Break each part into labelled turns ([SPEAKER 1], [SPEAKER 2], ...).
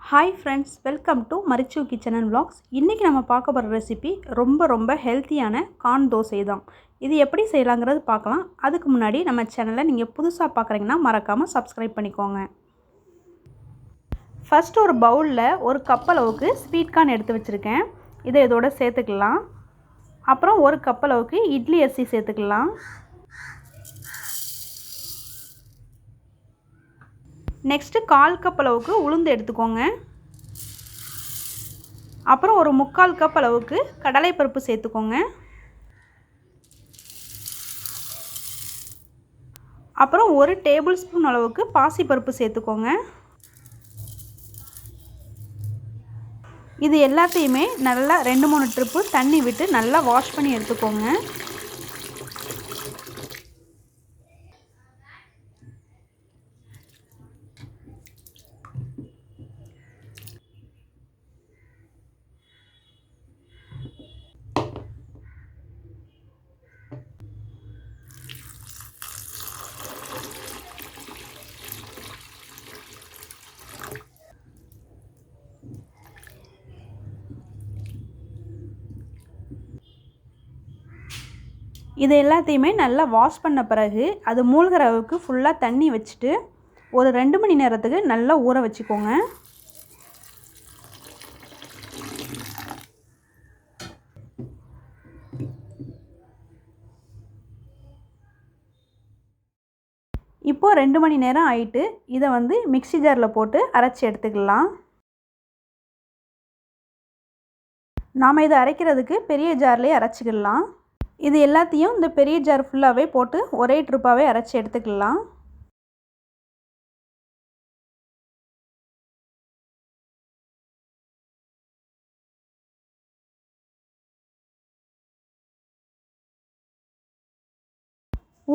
[SPEAKER 1] Hi friends, welcome to Marichu Kitchen&Vlogs. இன்னைக்கு நம்ம பார்க்க போற ரெசிபி ரொம்ப ஹெல்தியான கார்ன் தோசை தான். இது எப்படி செய்யலாம்ங்கறது பார்க்கலாம். அதுக்கு முன்னாடி நம்ம சேனலை நீங்க புதுசா பார்க்கறீங்கன்னா மறக்காம Subscribe பண்ணிக்கோங்க. ஃபர்ஸ்ட் ஒரு பவுல்ல ஒரு கப் அளவுக்கு ஸ்வீட் கார்ன் எடுத்து வச்சிருக்கேன். இதை இதோட சேர்த்துக்கலாம். அப்புறம் ஒரு கப் அளவுக்கு இட்லி அரிசி சேர்த்துக்கலாம். நெக்ஸ்ட் 1/4 கப் அளவுக்கு உளுந்து எடுத்துக்கோங்க. அப்புறம் ஒரு 3/4 கப் அளவுக்கு கடலை பருப்பு சேர்த்துக்கோங்க. அப்புறம் 1 டேபிள் ஸ்பூன் அளவுக்கு பாசி பருப்பு சேர்த்துக்கோங்க. இது எல்லாத்தையுமே நல்லா 2-3 ட்ரிப் தண்ணி விட்டு நல்லா வாஷ் பண்ணி எடுத்துக்கோங்க. இது எல்லாத்தையுமே நல்லா வாஷ் பண்ண பிறகு அது மூழ்கிற அளவுக்கு ஃபுல்லாக தண்ணி வச்சுட்டு ஒரு 2 மணி நேரத்துக்கு நல்லா ஊற வச்சுக்கோங்க. இப்போ 2 மணி நேரம் ஆயிட்டு இதை மிக்ஸி ஜாரில் போட்டு அரைச்சி எடுத்துக்கலாம். நாம் இதை அரைக்கிறதுக்கு பெரிய ஜார்லேயே அரைச்சிக்கலாம். இது எல்லாத்தையும் இந்த பெரிய ஜார் ஃபுல்லாகவே போட்டு ஒரே ட்ரிப்பாகவே அரைச்சி எடுத்துக்கலாம்.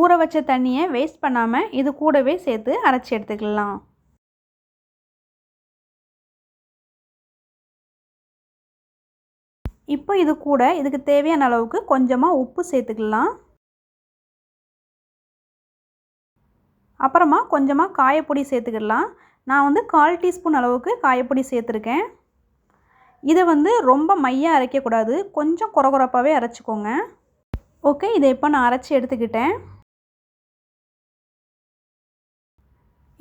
[SPEAKER 1] ஊற வச்ச தண்ணியை வேஸ்ட் பண்ணாமல் இது கூடவே சேர்த்து அரைச்சி எடுத்துக்கலாம். இப்போ இது கூட இதுக்கு தேவையான அளவுக்கு கொஞ்சமாக உப்பு சேர்த்துக்கலாம். அப்புறமா கொஞ்சமாக காயப்பொடி சேர்த்துக்கலாம். நான் 1/4 டீஸ்பூன் அளவுக்கு காயப்பொடி சேர்த்துருக்கேன். இதை ரொம்ப மையாக அரைக்கக்கூடாது, கொஞ்சம் குறகுறப்பாகவே அரைச்சிக்கோங்க. ஓகே, இதை இப்போ நான் அரைச்சி எடுத்துக்கிட்டேன்.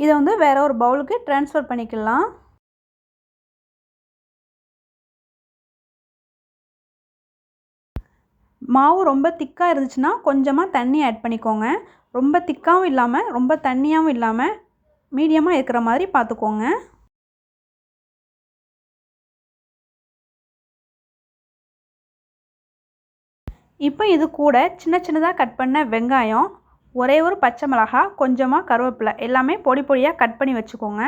[SPEAKER 1] இதை வேறு ஒரு பவுலுக்கு ட்ரான்ஸ்ஃபர் பண்ணிக்கலாம். மாவு ரொம்ப திக்காக இருந்துச்சுன்னா கொஞ்சமாக தண்ணி ஆட் பண்ணிக்கோங்க. ரொம்ப திக்காகவும் இல்லாமல் ரொம்ப தண்ணியாகவும் இல்லாமல் மீடியமாக இருக்கிற மாதிரி பார்த்துக்கோங்க. இப்போ இது கூட சின்னதாக கட் பண்ண வெங்காயம், ஒரே ஒரு பச்சை மிளகாய், கொஞ்சமாக கருவேப்பிலை எல்லாமே பொடி பொடியாக கட் பண்ணி வச்சுக்கோங்க.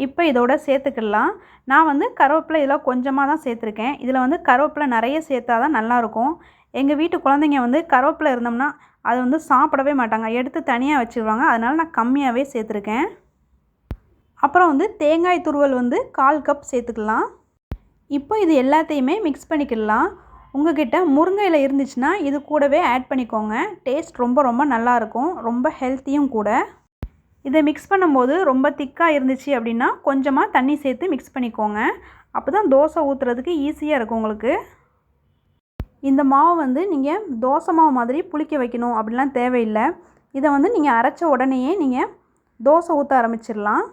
[SPEAKER 1] இப்போ இதோட சேர்த்துக்கலாம். நான் கருவேப்பிலை இதில் கொஞ்சமாக தான் சேர்த்துருக்கேன். இதில் கருவேப்பிலை நிறைய சேர்த்தா தான் நல்லாயிருக்கும். எங்கள் வீட்டு குழந்தைங்க கருவேப்பிலை இருந்தோம்னா அது சாப்பிடவே மாட்டாங்க, எடுத்து தனியாக வச்சுருவாங்க. அதனால் நான் கம்மியாகவே சேர்த்துருக்கேன். அப்புறம் தேங்காய் துருவல் 1/4 கப் சேர்த்துக்கலாம். இப்போ இது எல்லாத்தையுமே மிக்ஸ் பண்ணிக்கலாம். உங்கள்கிட்ட முருங்கை இலை இருந்துச்சுன்னா இது கூடவே ஆட் பண்ணிக்கோங்க. டேஸ்ட் ரொம்ப நல்லாயிருக்கும், ரொம்ப ஹெல்த்தியும் கூட. இதை மிக்ஸ் பண்ணும்போது ரொம்ப திக்காக இருந்துச்சு அப்படின்னா கொஞ்சமாக தண்ணி சேர்த்து மிக்ஸ் பண்ணிக்கோங்க. அப்போ தான் தோசை ஊற்றுறதுக்கு ஈஸியாக இருக்கும் உங்களுக்கு. இந்த மாவு நீங்கள் தோசை மாவு மாதிரி புளிக்க வைக்கணும் அப்படிலாம் தேவையில்லை. இதை நீங்கள் அரைச்ச உடனேயே நீங்கள் தோசை ஊற்ற ஆரம்பிச்சிடலாம்.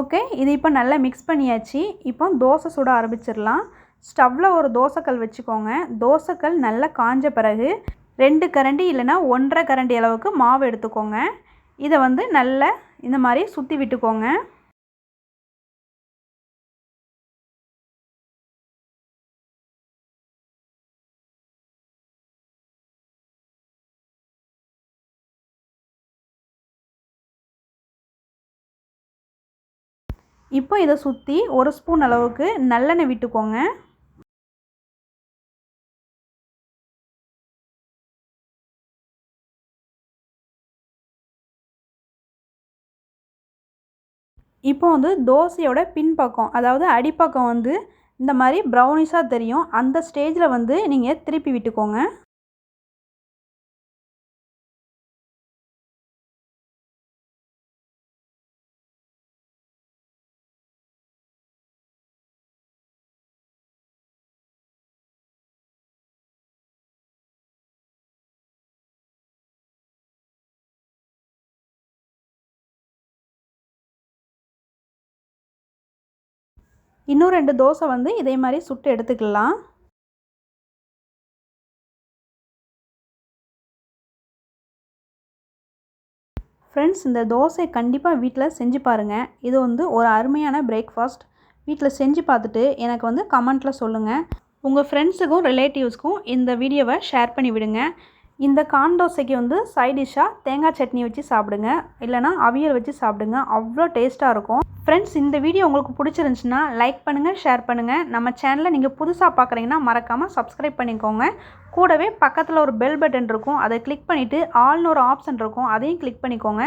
[SPEAKER 1] ஓகே, இது இப்போ நல்லா மிக்ஸ் பண்ணியாச்சு. இப்போ தோசை சுட ஆரம்பிச்சிடலாம். ஸ்டவ்வில் ஒரு தோசைக்கல் வச்சுக்கோங்க. தோசைக்கல் நல்லா காஞ்ச பிறகு 2 கரண்டி இல்லைனா 1.5 கரண்டி அளவுக்கு மாவு எடுத்துக்கோங்க. இதை நல்லா இந்த மாதிரி சுற்றி விட்டுக்கோங்க. இப்போ இதை சுற்றி 1 ஸ்பூன் அளவுக்கு நல்லெண்ணெய் விட்டுக்கோங்க. இப்போ தோசையோட பின்பக்கம், அதாவது அடிப்பக்கம் இந்த மாதிரி ப்ரௌனிஷாக தெரியும். அந்த ஸ்டேஜில் நீங்கள் திருப்பி விட்டுக்கோங்க. இன்னும் 2 தோசை வந்து இதே மாதிரி சுட்டு எடுத்துக்கலாம். ஃப்ரெண்ட்ஸ், இந்த தோசை கண்டிப்பாக வீட்டில் செஞ்சு பாருங்கள். இது வந்து ஒரு அருமையான பிரேக்ஃபாஸ்ட். வீட்டில் செஞ்சு பார்த்துட்டு எனக்கு வந்து கமெண்ட்டில் சொல்லுங்கள். உங்கள் ஃப்ரெண்ட்ஸுக்கும் ரிலேட்டிவ்ஸ்க்கும் இந்த வீடியோவை ஷேர் பண்ணி விடுங்க. இந்த கார்ன் தோசைக்கு வந்து சைட் டிஷ்ஷாக தேங்காய் சட்னி வச்சு சாப்பிடுங்க, இல்லைனா அவியல் வச்சு சாப்பிடுங்க. அவ்வளோ டேஸ்ட்டாக இருக்கும். ஃப்ரெண்ட்ஸ், இந்த வீடியோ உங்களுக்கு பிடிச்சிருந்துச்சுன்னா லைக் பண்ணுங்கள், ஷேர் பண்ணுங்கள். நம்ம சேனலை நீங்கள் புதுசாக பார்க்குறீங்கன்னா மறக்காமல் சப்ஸ்கிரைப் பண்ணிக்கோங்க. கூடவே பக்கத்தில் ஒரு பெல் பட்டன் இருக்கும், அதை கிளிக் பண்ணிவிட்டு ஆல்னு ஒரு ஆப்ஷன் இருக்கும், அதையும் கிளிக் பண்ணிக்கோங்க.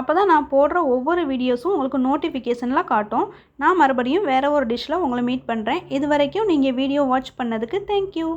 [SPEAKER 1] அப்போ தான் நான் போடுற ஒவ்வொரு வீடியோஸும் உங்களுக்கு நோட்டிஃபிகேஷனில் காட்டும். நான் மறுபடியும் வேறு ஒரு டிஷ்ஷில் உங்களை மீட் பண்ணுறேன். இது வரைக்கும் நீங்கள் வீடியோ வாட்ச் பண்ணதுக்கு தேங்க்யூ.